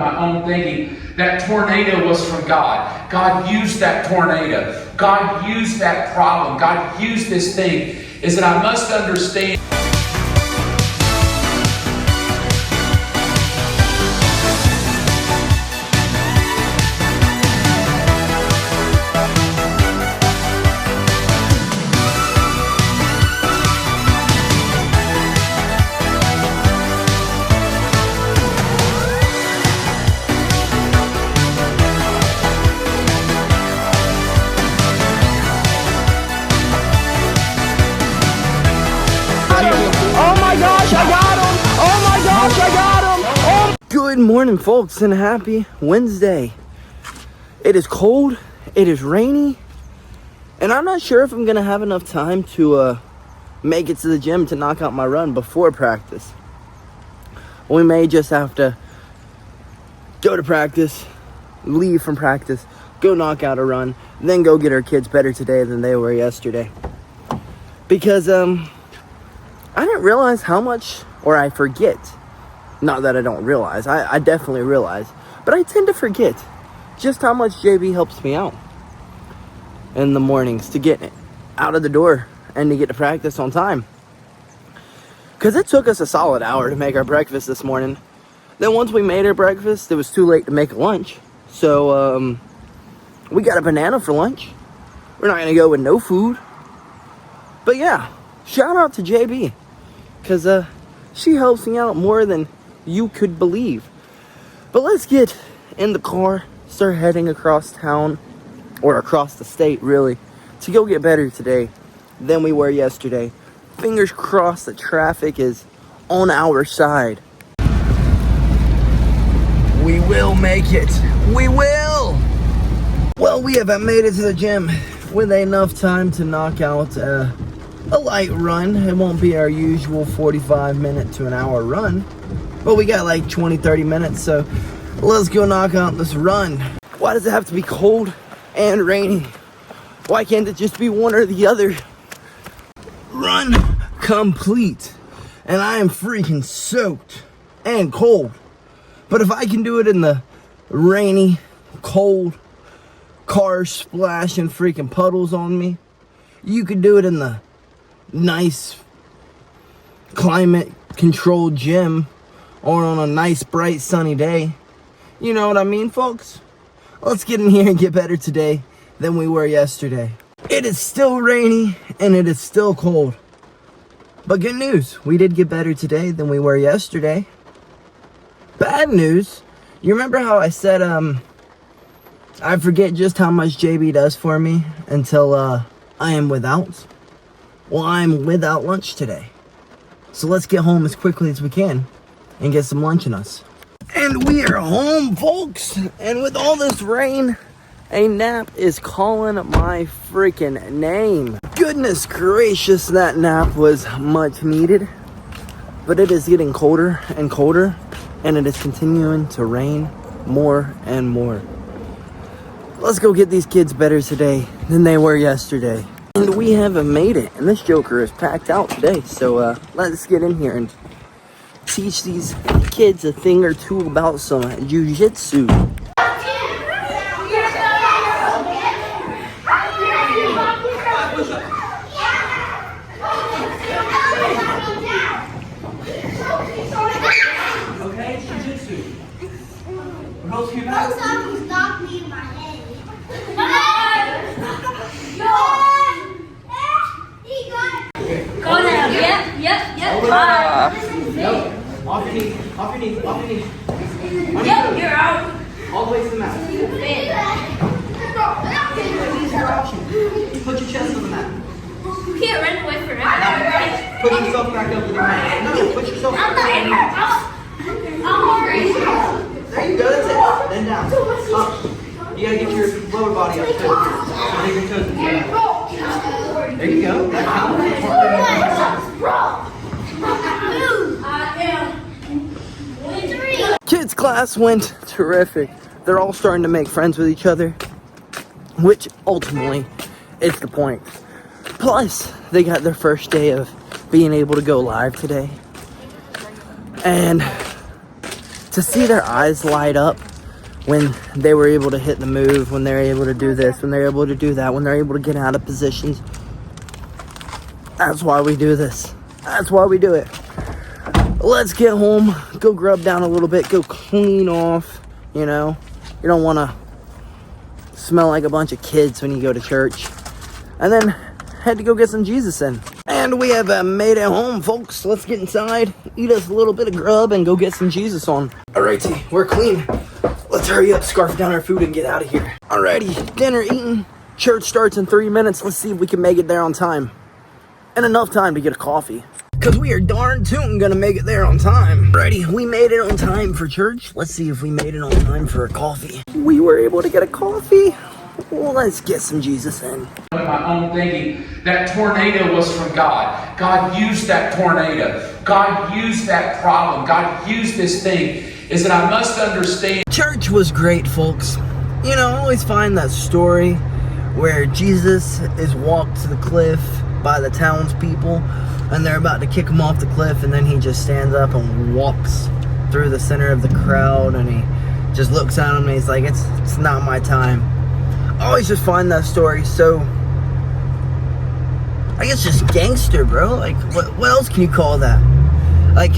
my own thinking. That tornado was from God. God used that tornado. God used that problem. God used this thing. Is that I must understand. Good morning, folks, and happy Wednesday. It is cold, it is rainy, and I'm not sure if I'm gonna have enough time to make it to the gym to knock out my run before practice. We may just have to go to practice, leave from practice, go knock out a run, then go get our kids better today than they were yesterday. Because I didn't realize how much, or I forget. Not that I don't realize, I definitely realize, but I tend to forget just how much JB helps me out in the mornings to get out of the door and to get to practice on time. Because it took us a solid hour to make our breakfast this morning. Then once we made our breakfast, it was too late to make a lunch. So we got a banana for lunch. We're not going to go with no food. But yeah, shout out to JB. Because she helps me out more than you could believe. But let's get in the car, start heading across town, or across the state really, to go get better today than we were yesterday. Fingers crossed the traffic is on our side. We will make it. We will! Well, we have made it to the gym with enough time to knock out a light run. It won't be our usual 45-minute to an hour run, but we got like 20-30 minutes, so let's go knock out this run. Why does it have to be cold and rainy? Why can't it just be one or the other? Run complete. And I am freaking soaked and cold. But if I can do it in the rainy, cold, cars splashing freaking puddles on me, you could do it in the nice climate controlled gym or on a nice bright sunny day. You know what I mean, folks? Let's get in here and get better today than we were yesterday. It is still rainy and it is still cold, but good news, we did get better today than we were yesterday. Bad news, you remember how I said I forget just how much JB does for me until I am without? Well, I'm without lunch today. So let's get home as quickly as we can and get some lunch in us. And we are home, folks. And with all this rain, a nap is calling my freaking name. Goodness gracious, that nap was much needed. But it is getting colder and colder, and it is continuing to rain more and more. Let's go get these kids better today than they were yesterday. And we haven't made it, and this joker is packed out today. So let's get in here and teach these kids a thing or two about some jiu-jitsu. Okay, jiu-jitsu. Someone knocked me in my head. Go down. Yep. No. Off your knees. Yep, you're out. All the way to the mat. Use your option. Put your chest on the mat. You can't run away forever. Put yourself back up with your mat. No, put yourself back up. I'm hungry. There you go, that's it. Then down. Up. You gotta get your lower body up too. Leave your toes in the air. There you go. That counts. Kids class went terrific. They're all starting to make friends with each other, which ultimately is the point. Plus, they got their first day of being able to go live today. And to see their eyes light up when they were able to hit the move, when they're able to do this, when they're able to do that, when they're able to get out of positions. That's why we do this. That's why we do it. Let's get home, go grub down a little bit, go clean off, you know. You don't want to smell like a bunch of kids when you go to church. And then head to go get some Jesus in. And we have made it home, folks. Let's get inside, eat us a little bit of grub, and go get some Jesus on. Alrighty, we're clean. Let's hurry up, scarf down our food, and get out of here. Alrighty, dinner eaten. Church starts in 3 minutes. Let's see if we can make it there on time. And enough time to get a coffee. Because we are darn tootin' gonna make it there on time. Alrighty, we made it on time for church. Let's see if we made it on time for a coffee. We were able to get a coffee. Well, let's get some Jesus in. My own thinking, that tornado was from God. God used that tornado. God used that problem. God used this thing. Is that I must understand. Church was great, folks. You know, I always find that story where Jesus is walked to the cliff by the townspeople, and they're about to kick him off the cliff, and then he just stands up and walks through the center of the crowd, and he just looks at him and he's like, it's not my time. I always just find that story so, I guess, just gangster, bro. Like, what else can you call that? Like,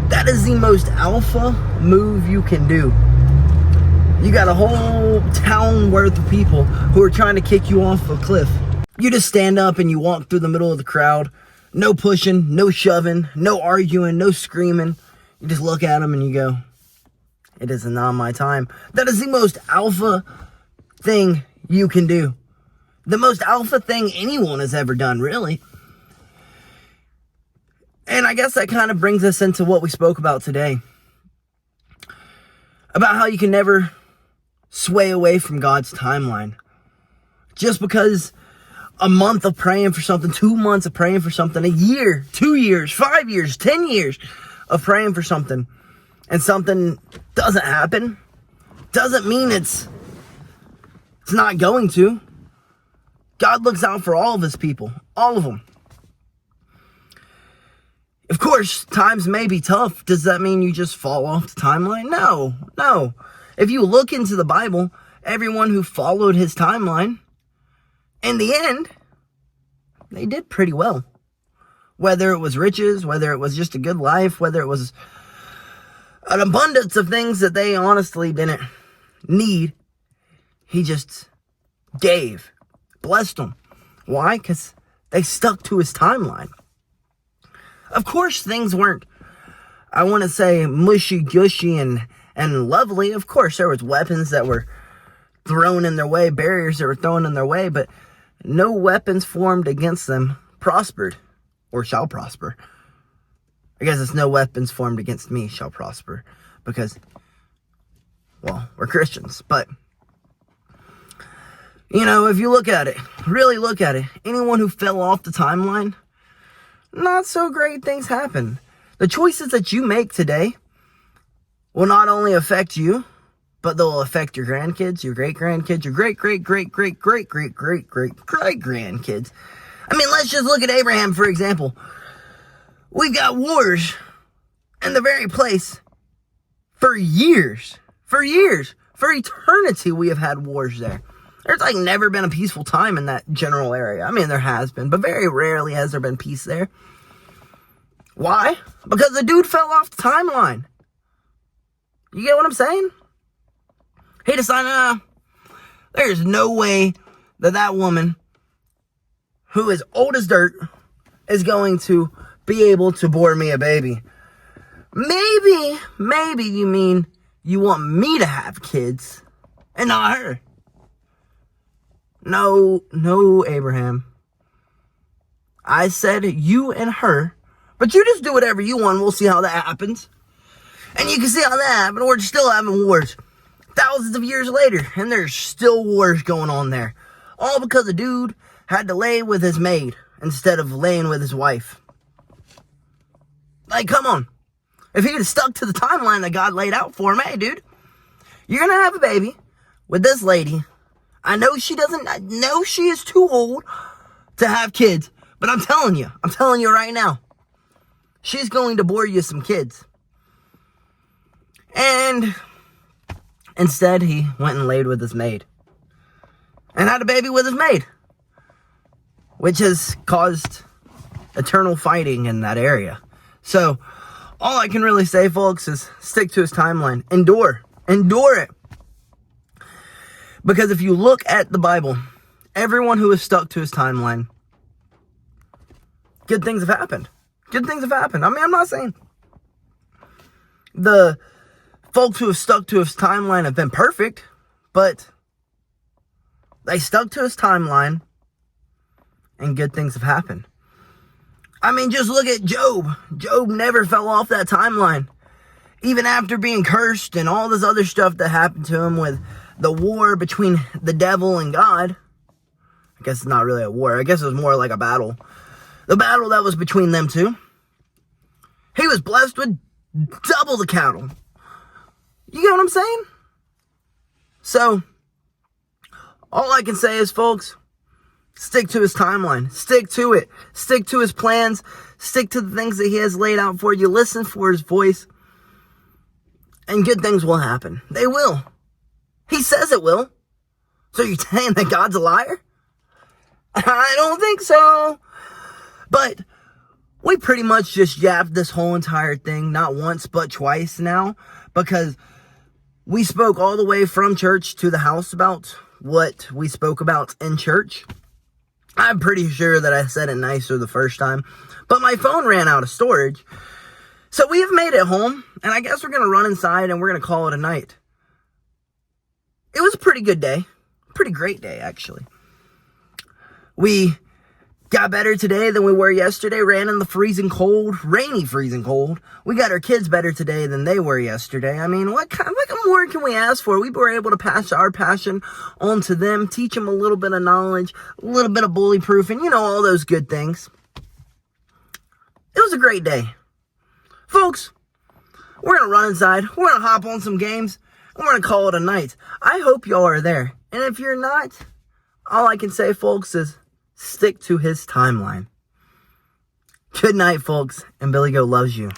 that is the most alpha move you can do. You got a whole town worth of people who are trying to kick you off a cliff. You just stand up and you walk through the middle of the crowd. No pushing, no shoving, no arguing, no screaming. You just look at them and you go, it is not my time. That is the most alpha thing you can do. The most alpha thing anyone has ever done, really. And I guess that kind of brings us into what we spoke about today. About how you can never sway away from God's timeline. Just because a month of praying for something, 2 months of praying for something, a year, 2 years, 5 years, 10 years of praying for something, and something doesn't happen, doesn't mean it's not going to. God looks out for all of his people, all of them. Of course, times may be tough. Does that mean you just fall off the timeline? No. If you look into the Bible, everyone who followed his timeline, in the end, they did pretty well. Whether it was riches, whether it was just a good life, whether it was an abundance of things that they honestly didn't need, he just gave, blessed them. Why? Because they stuck to his timeline. Of course, things weren't, I want to say, mushy-gushy and lovely. Of course, there was weapons that were thrown in their way, barriers that were thrown in their way, but no weapons formed against them prospered or shall prosper. I guess it's no weapons formed against me shall prosper because, well, we're Christians. But, you know, if you look at it, really look at it, anyone who fell off the timeline, not so great things happen. The choices that you make today will not only affect you, but they'll affect your grandkids, your great-grandkids, your great-great-great-great-great-great-great-great-grandkids. I mean, let's just look at Abraham, for example. We've got wars in the very place for years. For eternity we have had wars there. There's like never been a peaceful time in that general area. I mean, there has been, but very rarely has there been peace there. Why? Because the dude fell off the timeline. You get what I'm saying? He decided, there's no way that woman, who is old as dirt, is going to be able to bore me a baby. Maybe you mean you want me to have kids and not her. No, Abraham. I said you and her, but you just do whatever you want. We'll see how that happens. And you can see how that happened. We're still having wars thousands of years later, and there's still wars going on there. All because the dude had to lay with his maid instead of laying with his wife. Like, come on. If he had stuck to the timeline that God laid out for him, hey, dude, you're going to have a baby with this lady. I know she is too old to have kids, but I'm telling you right now, she's going to bore you some kids. And instead, he went and laid with his maid. And had a baby with his maid. Which has caused eternal fighting in that area. So, all I can really say, folks, is stick to his timeline. Endure. Endure it. Because if you look at the Bible, everyone who has stuck to his timeline, good things have happened. Good things have happened. I mean, I'm not saying the folks who have stuck to his timeline have been perfect, but they stuck to his timeline and good things have happened. I mean, just look at Job. Job never fell off that timeline. Even after being cursed and all this other stuff that happened to him with the war between the devil and God. I guess it's not really a war. I guess it was more like a battle. The battle that was between them two. He was blessed with double the cattle. You get what I'm saying? So, all I can say is, folks, stick to his timeline. Stick to it. Stick to his plans. Stick to the things that he has laid out for you. Listen for his voice. And good things will happen. They will. He says it will. So you're saying that God's a liar? I don't think so. But we pretty much just jabbed this whole entire thing, not once but twice now, because we spoke all the way from church to the house about what we spoke about in church. I'm pretty sure that I said it nicer the first time, but my phone ran out of storage. So we have made it home, and I guess we're going to run inside and we're going to call it a night. It was a pretty good day. Pretty great day, actually. We got better today than we were yesterday. Ran in the freezing cold, rainy freezing cold. We got our kids better today than they were yesterday. I mean, what more can we ask for? We were able to pass our passion on to them, teach them a little bit of knowledge, a little bit of bully proof, and all those good things. It was a great day. Folks, we're going to run inside. We're going to hop on some games. And we're going to call it a night. I hope y'all are there. And if you're not, all I can say, folks, is stick to his timeline. Good night, folks, and BillyGoat loves you.